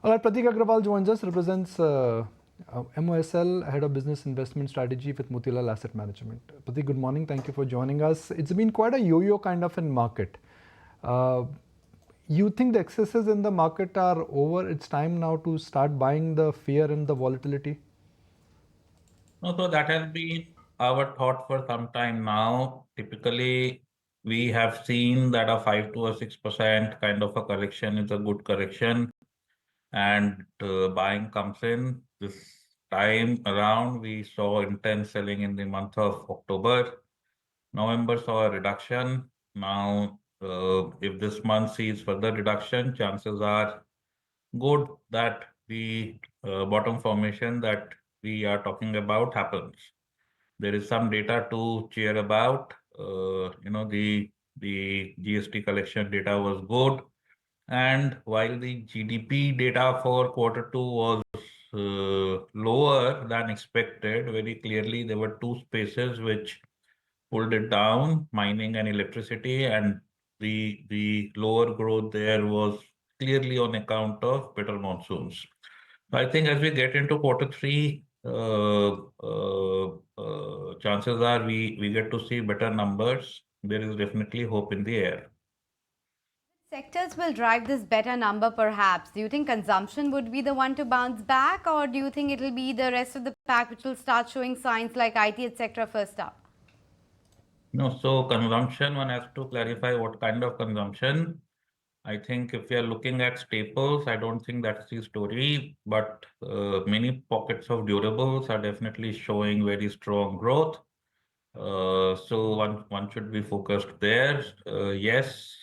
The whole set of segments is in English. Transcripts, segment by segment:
All right, Prateek Agrawal joins us, represents MOSL, Head of Business Investment Strategy with Motilal Asset Management. Prateek, good morning. Thank you for joining us. It's been quite a yo-yo kind of in market. Uh, you think the excesses in the market are over? It's time now to start buying the fear and the volatility? No, so that has been our thought for some time now. Typically, we have seen that a 5 to a 6% kind of a correction is a good correction, and buying comes in. This time around, we saw intense selling in the month of October. November saw a reduction. Now, if this month sees further reduction, chances are good that the bottom formation that we are talking about happens. There is some data to cheer about. The GST collection data was good, and while the GDP data for quarter two was lower than expected, very clearly there were two spaces which pulled it down: mining and electricity, and the lower growth there was clearly on account of better monsoons. I think as we get into quarter three, chances are we get to see better numbers. There is definitely hope in the air. Sectors will drive this better number perhaps. Do you think consumption would be the one to bounce back, or do you think it'll be the rest of the pack which will start showing signs like IT, etc. first up? No, so consumption, one has to clarify what kind of consumption. I think if we are looking at staples, I don't think that's the story, but many pockets of durables are definitely showing very strong growth. So one should be focused there. Yes,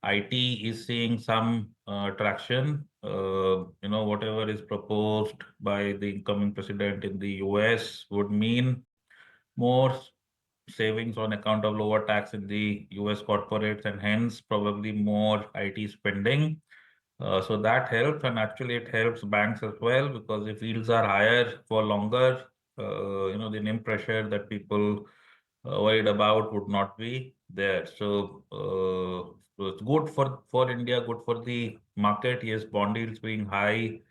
IT is seeing some traction. Whatever is proposed by the incoming president in the US would mean more savings on account of lower tax in the US corporates, and hence probably more IT spending. So that helps, and actually it helps banks as well, because if yields are higher for longer, the NIM pressure that people worried about would not be there. So it's good for India, good for the market. Yes, bond yields being high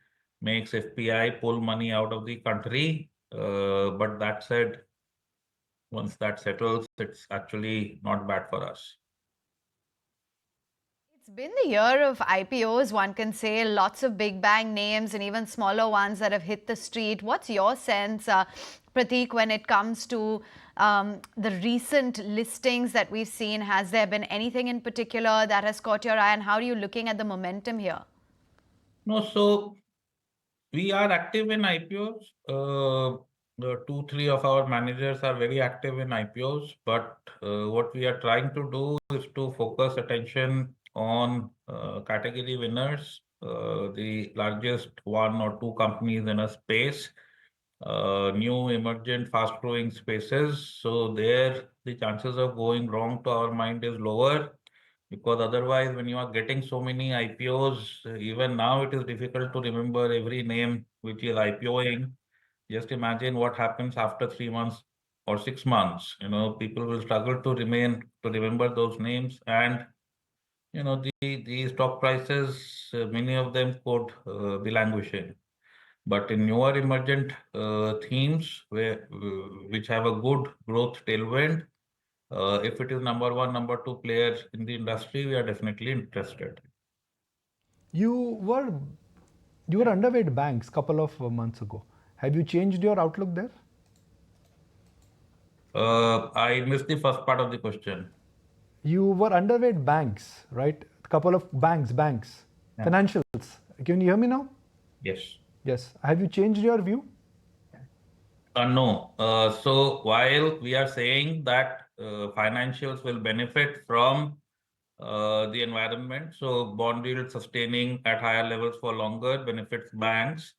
makes FPI pull money out of the country. But that said, once that settles, it's actually not bad for us. It's been the year of IPOs, one can say. Lots of big bang names and even smaller ones that have hit the street. What's your sense, Prateek, when it comes to the recent listings that we've seen? Has there been anything in particular that has caught your eye, and how are you looking at the momentum here? No, so we are active in IPOs. The two, three of our managers are very active in IPOs, but what we are trying to do is to focus attention on category winners, the largest one or two companies in a space, new emergent fast-growing spaces. So there, the chances of going wrong to our mind is lower, because otherwise, when you are getting so many IPOs, even now it is difficult to remember every name which is IPOing. Just imagine what happens after 3 months or 6 months. People will struggle to remember those names, and the stock prices, many of them could be languishing. But in newer emergent themes which have a good growth tailwind, if it is number one, number two player in the industry, we are definitely interested. You were you were underweight banks couple of months ago. Have you changed your outlook there? I missed the first part of the question. You were underweight banks, right? A couple of banks, Yeah. financials. Can you hear me now? Yes. Yes. Have you changed your view? No. So while we are saying that financials will benefit from the environment, so bond yield sustaining at higher levels for longer benefits banks.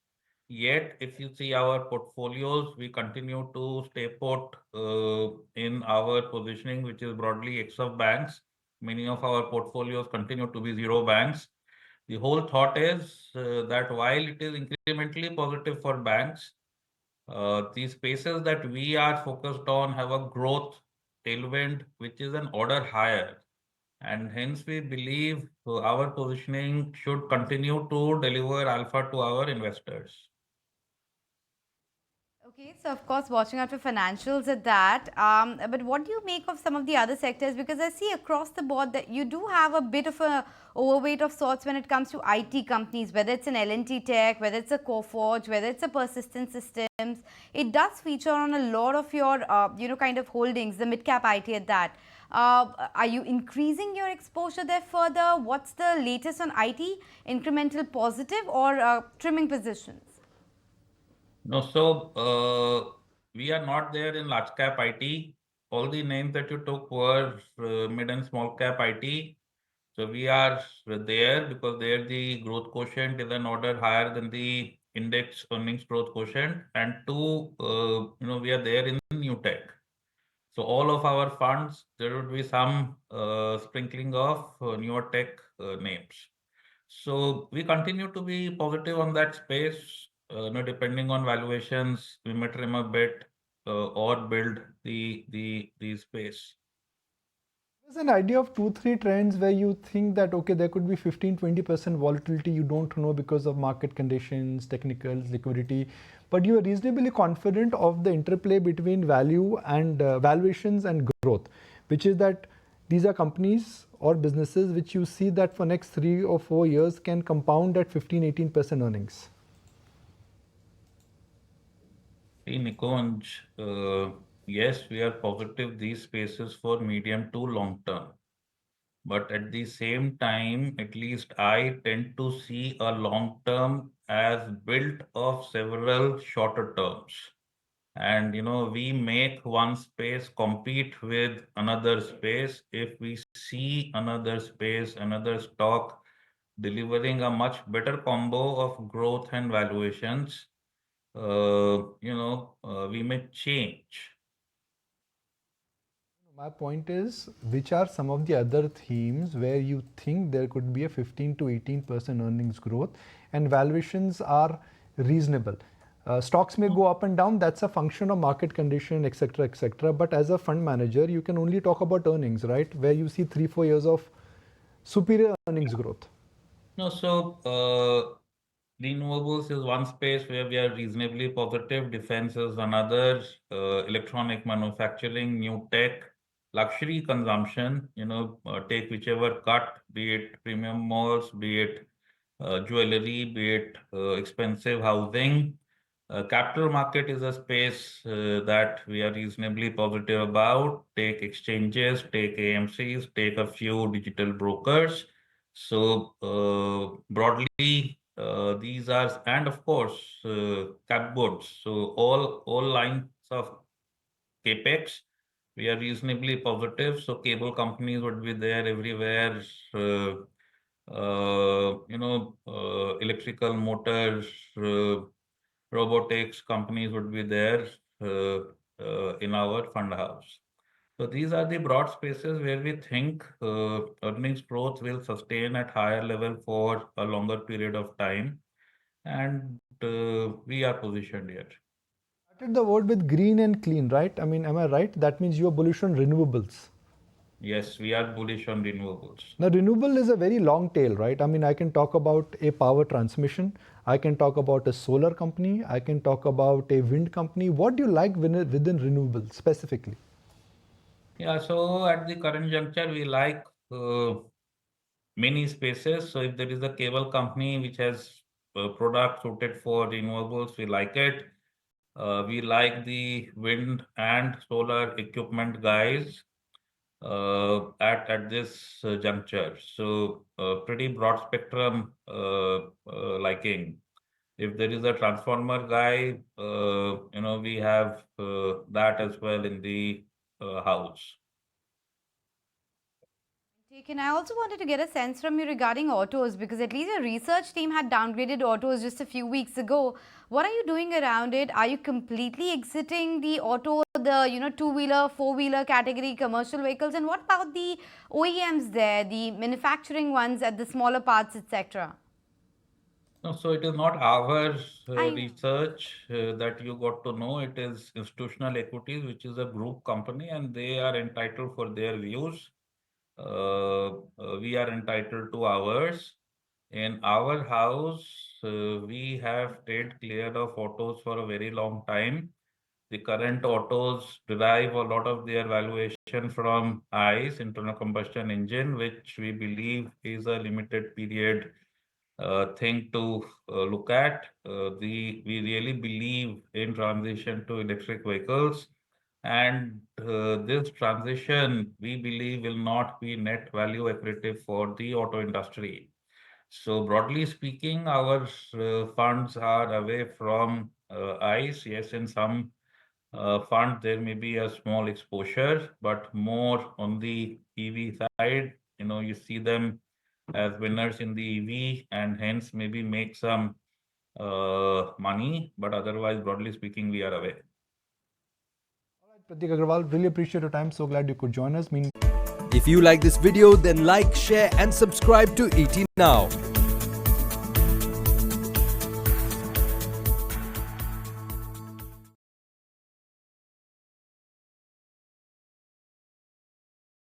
Yet, if you see our portfolios, we continue to stay put in our positioning, which is broadly X of banks. Many of our portfolios continue to be zero banks. The whole thought is that while it is incrementally positive for banks, these spaces that we are focused on have a growth tailwind, which is an order higher. And hence we believe our positioning should continue to deliver alpha to our investors. Okay, so of course, watching out for financials at that. But what do you make of some of the other sectors? Because I see across the board that you do have a bit of a overweight of sorts when it comes to IT companies, whether it's an L&T Tech, whether it's a Coforge, whether it's a Persistent Systems. It does feature on a lot of your, kind of holdings, the mid-cap IT at that. Are you increasing your exposure there further? What's the latest on IT? Incremental positive or trimming positions? No, so we are not there in large cap IT. All the names that you took were mid and small cap IT. So we are there because there the growth quotient is an order higher than the index earnings growth quotient. And two, we are there in new tech. So all of our funds, there would be some sprinkling of newer tech names. So we continue to be positive on that space. Depending on valuations, we may trim a bit or build the space. There's an idea of 2-3 trends where you think that, okay, there could be 15-20% volatility, you don't know because of market conditions, technicals, liquidity, but you are reasonably confident of the interplay between value and valuations and growth, which is that these are companies or businesses which you see that for next 3 or 4 years can compound at 15-18% earnings. See, Nikunj, yes, we are positive these spaces for medium to long term. But at the same time, at least I tend to see a long term as built of several shorter terms. And we make one space compete with another space. If we see another space, another stock delivering a much better combo of growth and valuations, we may change. My point is, which are some of the other themes where you think there could be a 15-18% earnings growth and valuations are reasonable? Stocks may go up and down, that's a function of market condition, etc., etc. But as a fund manager, you can only talk about earnings, right? Where you see 3-4 years of superior earnings growth. No, so renewables is one space where we are reasonably positive. Defense is another. Electronic manufacturing, new tech, luxury consumption. Take whichever cut, be it premium malls, be it jewelry, be it expensive housing. Capital market is a space that we are reasonably positive about. Take exchanges, take AMCs, take a few digital brokers. So broadly, these are, and of course, cap goods. So all lines of capex, we are reasonably positive. So cable companies would be there everywhere. Electrical motors, robotics companies would be there in our fund house. So these are the broad spaces where we think earnings growth will sustain at higher level for a longer period of time, and we are positioned here. Started the word with green and clean, right? I mean, am I right? That means you are bullish on renewables. Yes, we are bullish on renewables. Now, renewable is a very long tail, right? I mean, I can talk about a power transmission. I can talk about a solar company. I can talk about a wind company. What do you like within renewables specifically? Yeah, so at the current juncture, we like many spaces. So if there is a cable company which has products suited for renewables, we like it. We like the wind and solar equipment guys at this juncture. So pretty broad spectrum liking. If there is a transformer guy, we have that as well in the house. And I also wanted to get a sense from you regarding autos, because at least your research team had downgraded autos just a few weeks ago. What are you doing around it? Are you completely exiting the auto, the two-wheeler, four-wheeler category, commercial vehicles? And what about the OEMs there, the manufacturing ones at the smaller parts, etc.? No, so it is not our I know. research that you got to know. It is Institutional Equities, which is a group company, and they are entitled for their views. we are entitled to ours. In our house, we have stayed clear of autos for a very long time. The current autos derive a lot of their valuation from ICE, internal combustion engine, which we believe is a limited period thing to look at. We really believe in transition to electric vehicles, and this transition we believe will not be net value accretive for the auto industry. So broadly speaking, our funds are away from ICE. Yes, in some fund there may be a small exposure, but more on the EV side. You know, you see them as winners in the EV and hence maybe make some money, but otherwise, broadly speaking, we are away. All right, Prateek Agrawal, really appreciate your time. So glad you could join us. If you like this video, then like, share and subscribe to ET Now.